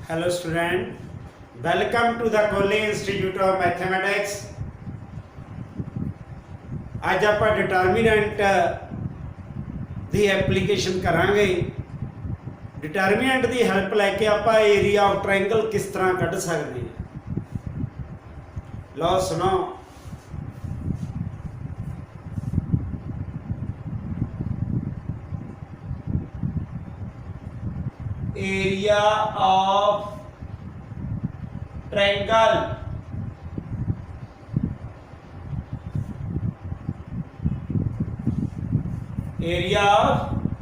Hello student, welcome to the Kohli Institute of Mathematics। आज आप determinant ਦੀ application ਕਰਾਂਗੇ। Determinant ਦੀ help ਲੈ ਕੇ ਆਪਾਂ ਏਰੀਆ ਆਫ ਟ੍ਰਾਇੰਗਲ ਕਿਸ ਤਰ੍ਹਾਂ ਕੱਢ ਸਕਦੇ ਹਾਂ। ਲਓ ਸੁਣੋ, area of triangle area of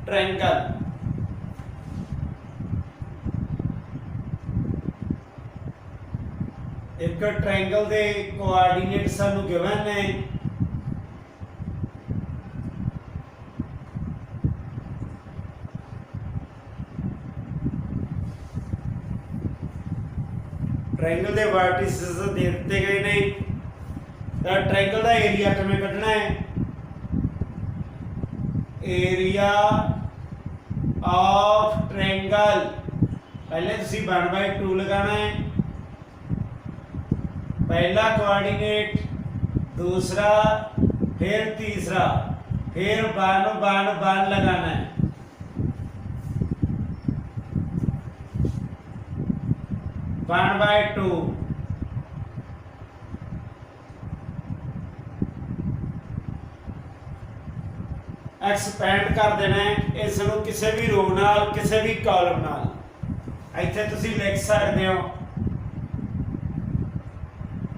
triangle एक ट्रायंगल ਦੇ ਕੋਆਰਡੀਨੇਟ ਸਾਨੂੰ ਗਿਵਨ ਨੇ। ट्रायंगल के वर्टिसेस दे दिते गए ने। तो ट्रायंगल का एरिया किवें कढना है? एरिया ऑफ ट्रायंगल पहले तुसीं 1/2 लगाना है। पहला कोआर्डिनेट, दूसरा, फिर तीसरा, फिर 1 लगाना है। वन बाय टू एक्सपेंड कर देना है इसनों किसी भी रो नाल किसी भी कॉलम नाल। इत्थे तुसीं लिख सकते हो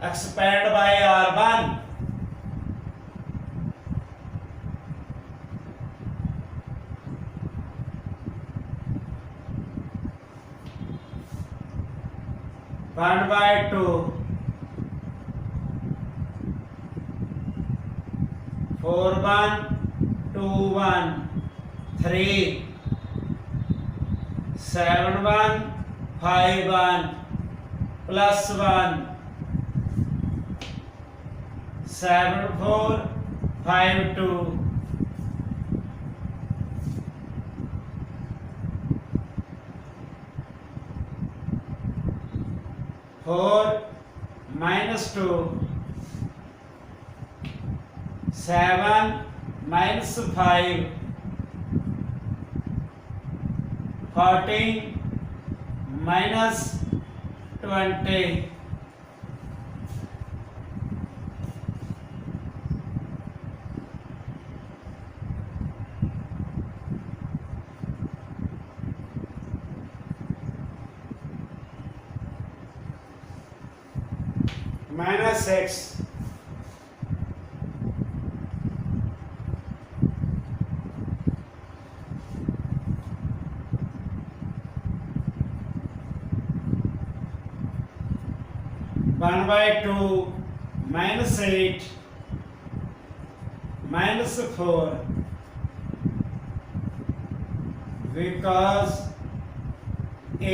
expand bye R1 1/2 4/1 2/1 3 7/1 5/1 +1 7/4 5/2 4 -2 7 -5 14 -20 -6 1/2 -8 -4 because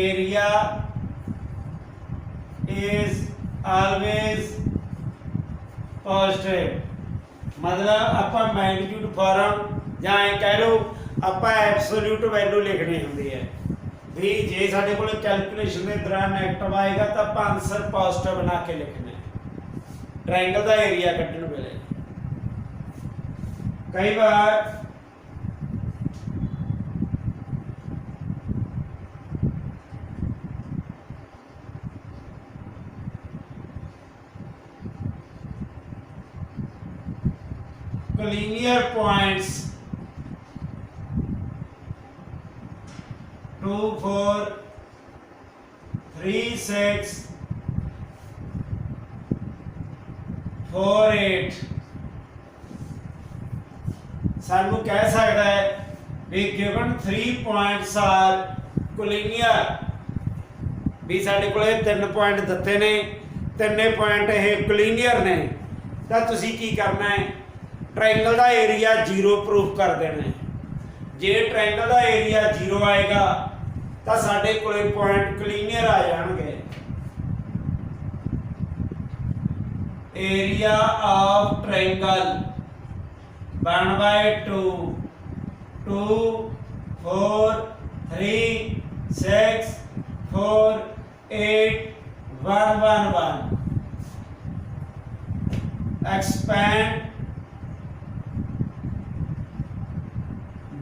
area is always positive। मतलब ਆਪਾਂ मैग्नीट्यूड फॉर्म ਜਾਂ ਇਹ ਕਹਿ ਲਓ ਆਪਾਂ ਐਬਸੋल्यूट वैल्यू लिखनी ਹੁੰਦੀ है भी जे साडे कोल कैलकुलेशन के दौरान नेगेटिव आएगा तो आप आंसर पॉजिटिव बना के लिखना है। ट्रायंगल का एरिया कटने वेले कई बार collinear points 2 4 3 6 4 8 सानू कह सकता है भी गिवन 3 पॉइंट्स आर कोलिनियर भी साडे कोले 3 पॉइंट दिते ने, तिन्ने पॉइंट ये कोलिनियर ने। तो तुसीं की करना है? ट्रायंगल का एरिया 0 प्रूफ कर देना है। जे ट्रायंगल का एरिया 0 आएगा तो साडे कोले पॉइंट कोलिनियर आ जाएंगे। Area of triangle 1/2 2 4 3 6 4 8111 expand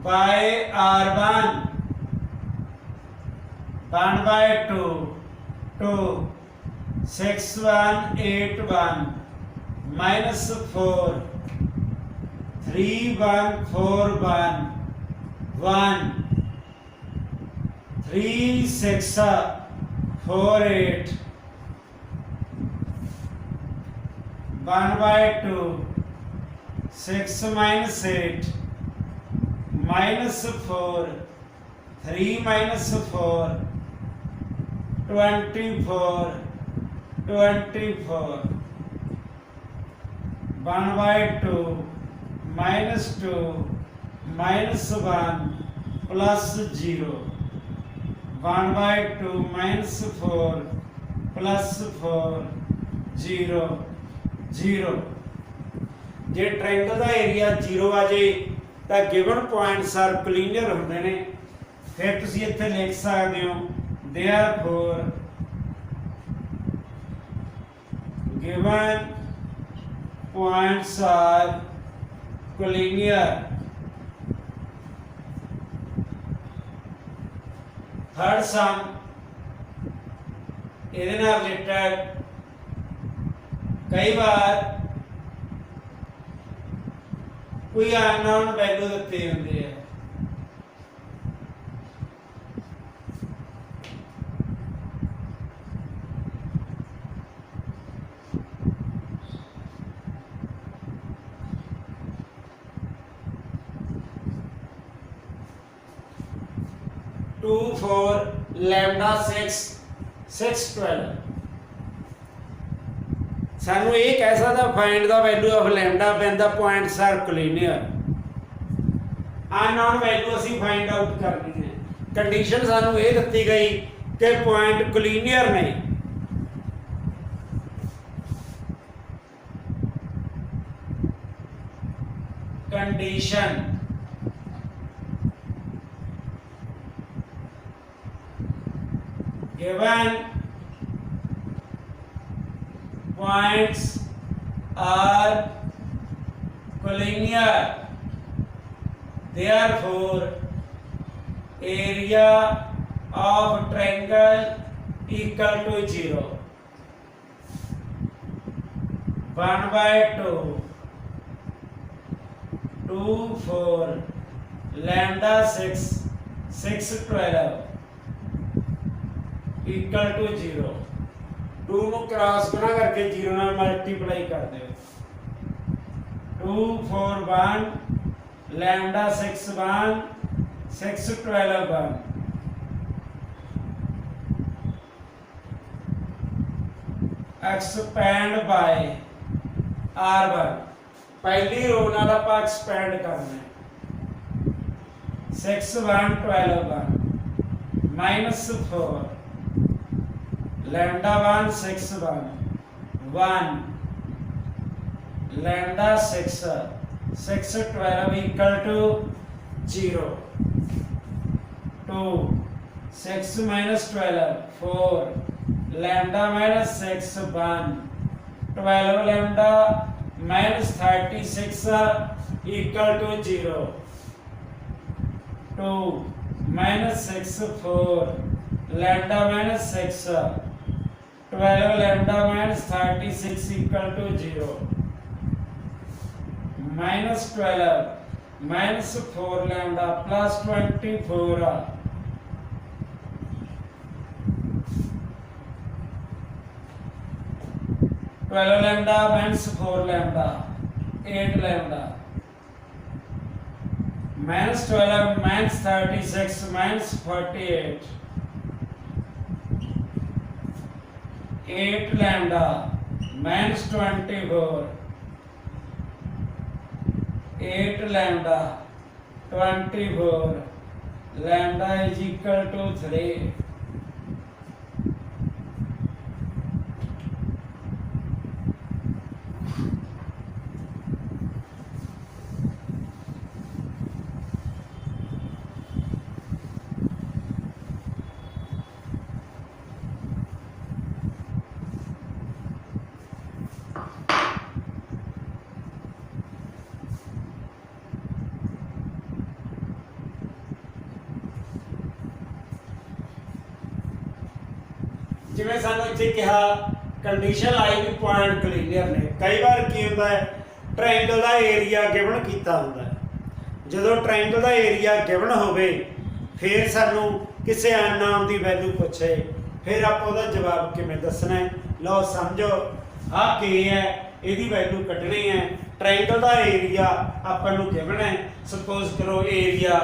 by R1 1 by 2 2 6181 minus 4 3141 1 3648 1 by 2 6 minus 8 minus 4 3 minus 4 24 24 1 by 2 minus 2 minus 1 plus 0 1 by 2 minus 4 plus 4 0 0 ਜੇ ਟ੍ਰਾਇੰਗਲ ਦਾ ਏਰੀਆ 0 ਆ ਜੇ ਤਾਂ ਗਿਵਨ ਪੁਆਇੰਟਸ ਆਰ ਕੋਲੀਨੀਅਰ ਹੁੰਦੇ ਨੇ। ਫਿਰ ਤੁਸੀਂ ਇੱਥੇ ਲਿਖ ਸਕਦੇ ਹੋ therefore given points are collinear। Third सम ਇਹਦੇ ਨਾਲ ਰਿਲੇਟਡ कई बार कोई अननोन वैल्यू ਦਿੱਤੇ ਹੁੰਦੇ ਆ। टू फोर लैम्डा 6 12 ਸਾਨੂੰ ਇਹ ਕਹਿ ਸਕਦਾ find the value of lambda when the points are collinear. Unknown value ਅਸੀਂ ਫਾਈਂਡ ਆਊਟ ਕਰਨੀ ਹੈ। ਕੰਡੀਸ਼ਨ ਸਾਨੂੰ ਇਹ ਦਿੱਤੀ ਗਈ ਕਿ ਪੁਆਇੰਟ ਕੋਲੀਨੀਅਰ ਨੇ। Condition given points are collinear, therefore area of triangle equal to 0 1 by 2 2 4 lambda 6 6 12 equal to 0 2 ਨੂੰ ਕ੍ਰਾਸ ਬਣਾ ਕਰਕੇ 0 ਨਾਲ ਮਲਟੀਪਲਾਈ ਕਰ ਦਿਓ 2 4 1 lambda 6 1 6 12 1 expand by r1 पहली रो नाल आप एक्सपेंड करना है 6 1 12 1 minus 4 lambda 1 6 1 1 lambda 6 6 12 equal to 0 2 6 minus 12 4 lambda minus 6 1 12 lambda minus 36 equal to 0 2 minus 6 4 lambda minus 6 12 lambda minus 36 equal to 0 minus 12 minus 4 lambda plus 24 12 lambda minus 4 lambda 8 lambda minus 12 minus 36 minus 48 8 lambda minus 24 8 lambda 24 lambda is equal to 3 2 जिवें सानूं इत्थे कहा condition आई भी point cleaner ने। कई बार की होंदा है ट्रायंगल का एरिया गिवन कीता होंदा है। जदों ट्रायंगल का एरिया गिवन होवे फिर सानूं किसी अननोन की वैल्यू पूछे फिर आप उहदा जवाब किवें दसना है। लो समझो आ के है इहदी वैल्यू कढनी है। ट्रायंगल का एरिया आपां नूं गिवन है। सपोज करो एरिया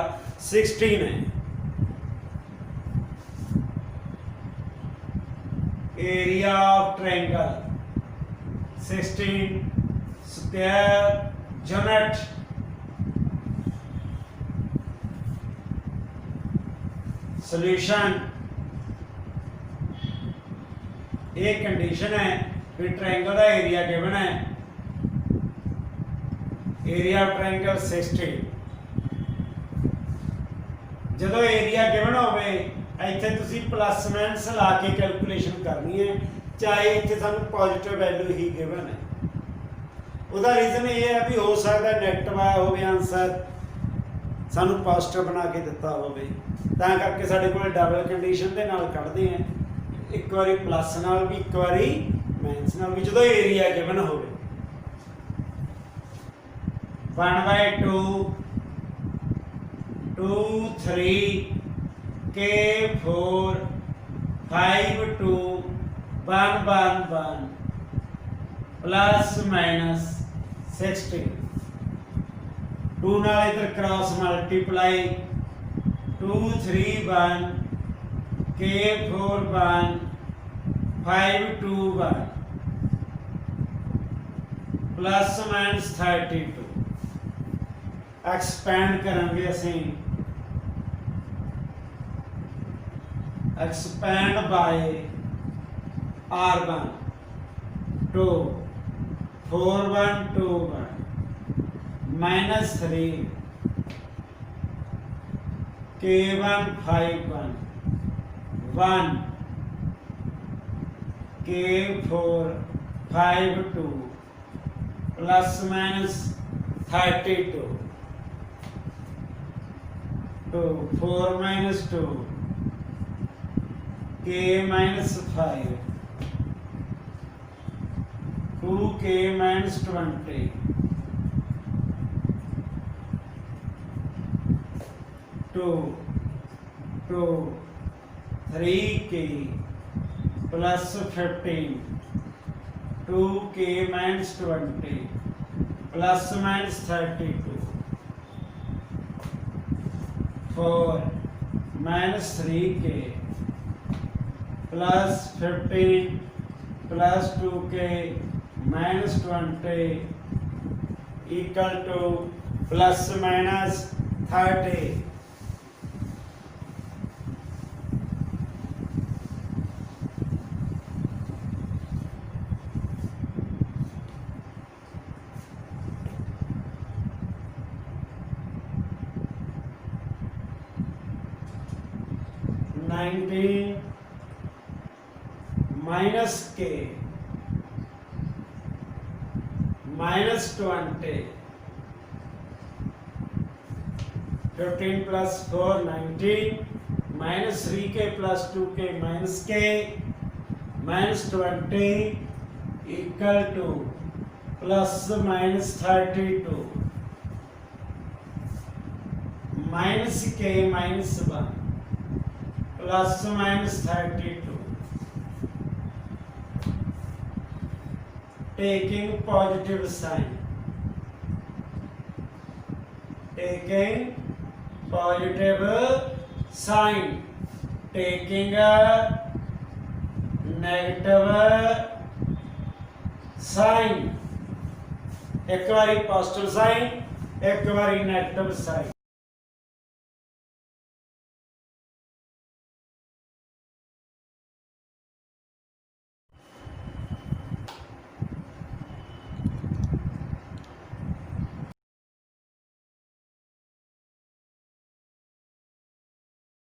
16 है। Area of triangle 16 square unit solution. ये कंडीशन है कि ट्रायंगल का एरिया गिवन है। एरिया ऑफ ट्रायंगल 16 जदों एरिया गिवन होवे इत्थे तुसीं प्लस माइनस ला के कैलकुलेशन करनी है। चाहे इत्थे सानूं पॉजिटिव वैल्यू ही गिवन है। उसका रीजन ये है भी हो सकता है नैगेटिव आया होवे आंसर सानूं पॉजिटिव बना के दिता होवे तां करके साडे कोल डबल कंडीशन दे नाल कढदे हैं। एक बारी प्लस नाल भी एक बारी माइनस नाल भी जदों एरिया गिवन होवे 1/2 2 3 K 4 5 2 1 1 1 प्लस माइनस 16 2 नाल इधर cross multiply 2 3 1 K 4 1 5 2 1 plus minus 32 expand करेंगे असीं expand by r1 2 4 1 2 1 minus 3 k1 5 1 1 k4 5 2 plus minus 32 2 4 minus 2 k minus 5 2k minus 20 2 2 3k plus 15 2k minus 20 plus minus 32 4 minus 3k plus 15 plus 2k minus 20 equal to plus minus 30 19 minus k minus 20 15 plus 4 19 minus 3k plus 2k minus k minus 20 equal to plus minus 32 minus k minus 1 plus minus 32 taking positive sign taking positive sign taking a negative sign एक बारी positive sign एक बारी negative sign